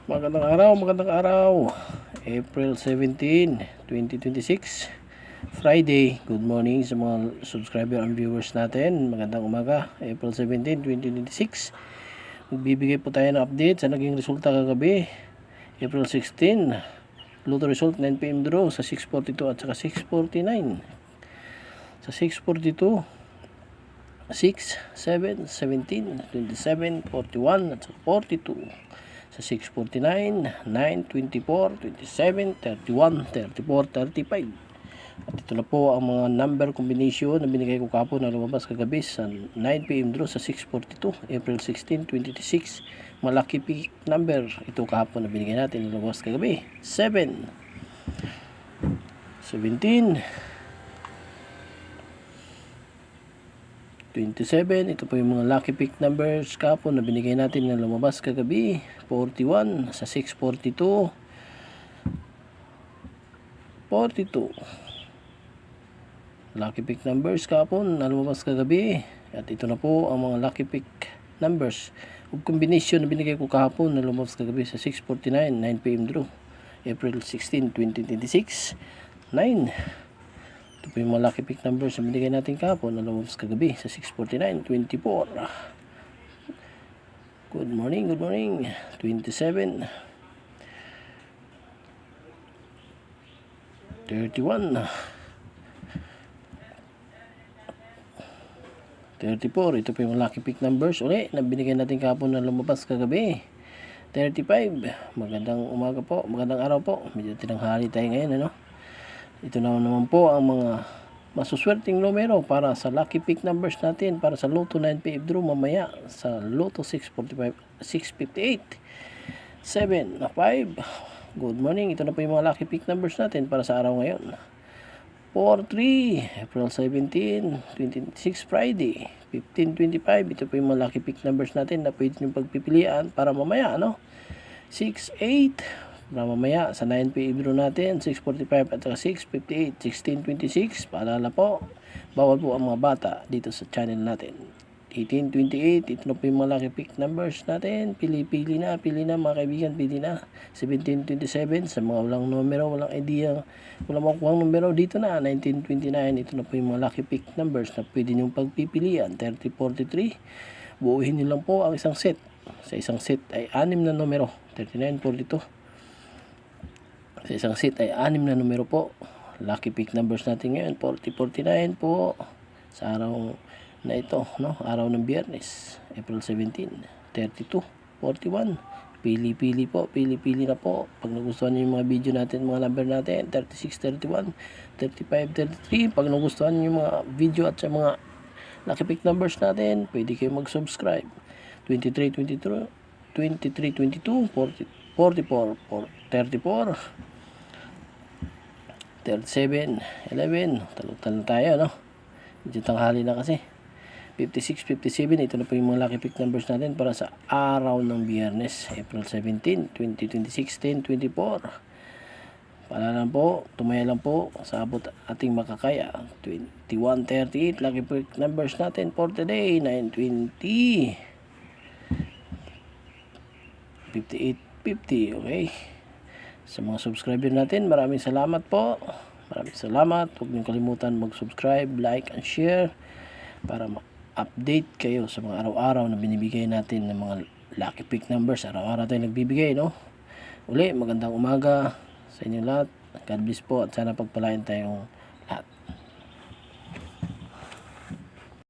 Magandang araw. April 17, 2026. Friday. Good morning sa mga subscriber and viewers natin. Magandang umaga. April 17, 2026. Magbibigay po tayo ng update sa naging resulta kagabi. April 16. Lotto result 9 PM draw sa 642 at saka 649. Sa 642, 6, 7, 17, 27, 41 at saka 42. Sa 649, 9, 24, 27, 31, 34, 35. At ito na po ang mga number combination na binigay ko kahapon na lumabas kagabi sa 9 PM draw sa 642, April 16, 2026. Malaki pick number ito kahapon na binigay natin na lumabas kagabi. 7, 17, 27, ito po yung mga lucky pick numbers kahapon na binigay natin na lumabas kagabi. 41 sa 642, 42 lucky pick numbers kahapon na lumabas kagabi. At ito na po ang mga lucky pick numbers o combination na binigay ko kahapon na lumabas kagabi sa 649, 9 PM draw, April 16, 2026. 9, ito po yung mga lucky pick numbers na binigay natin kahapon na lumabas kagabi sa 649, 24. Good morning, 27, 31, 34, ito po yung lucky pick numbers ulit na binigay natin kahapon na lumabas kagabi. 35, magandang umaga po, magandang araw po, medyo tinanghali tayo ngayon, ano? Ito naman po ang mga masuswerteng numero para sa lucky pick numbers natin para sa Lotto 9 PM draw mamaya sa Lotto 645, 658, 7, 5. Good morning, ito na po yung mga lucky pick numbers natin para sa araw ngayon. 4-3, April 17, 2026, Friday. 15-25, ito po yung mga lucky pick numbers natin na pwede nyo pagpipilian para mamaya, ano? 6-8, para mamaya sa 9 PM draw natin, 645 at 658, 16-26. Paalala po, bawal po ang mga bata dito sa channel natin. 18-28, ito na po yung mga lucky pick numbers natin. Pili na mga kaibigan, pili na. 17-27, sa mga walang numero, walang idea, walang makukuhang numero dito na. 19-29, ito na po yung mga lucky pick numbers na pwede nyong pagpipilian. 30-43, buuhin nyo lang po ang isang set. Sa isang set ay 6 na numero. 39-42, sa isang set ay 6 na numero po. Lucky pick numbers natin ngayon, 40-49 po sa araw na ito, no? Araw ng Biyernes, April 17, 32-41. Pili po, pili na po. Pag nagustuhan niyo yung mga video natin, mga number natin, 36-31, 35-33. Pag nagustuhan niyo yung mga video at sa mga lucky pick numbers natin, pwede kayo mag-subscribe. 23-22, 44, 34, 37-11. Talog-talog tayo, no? Medyo tanghali na kasi. 56-57, ito na po yung mga lucky pick numbers natin para sa araw ng Biyernes, April 17, 2026, 10-24. Paalala po, tumaya lang po sa abot ating makakaya. 21-38, lucky pick numbers natin for today. 9-20, 58-50, okay? Sa mga subscriber natin, maraming salamat po. Maraming salamat. Huwag niyong kalimutan mag-subscribe, like, and share para ma-update kayo sa mga araw-araw na binibigay natin ng mga lucky pick numbers. Araw-araw tayo nagbibigay, no? Uli, magandang umaga sa inyo lahat. God bless po at sana pagpalain tayong lahat.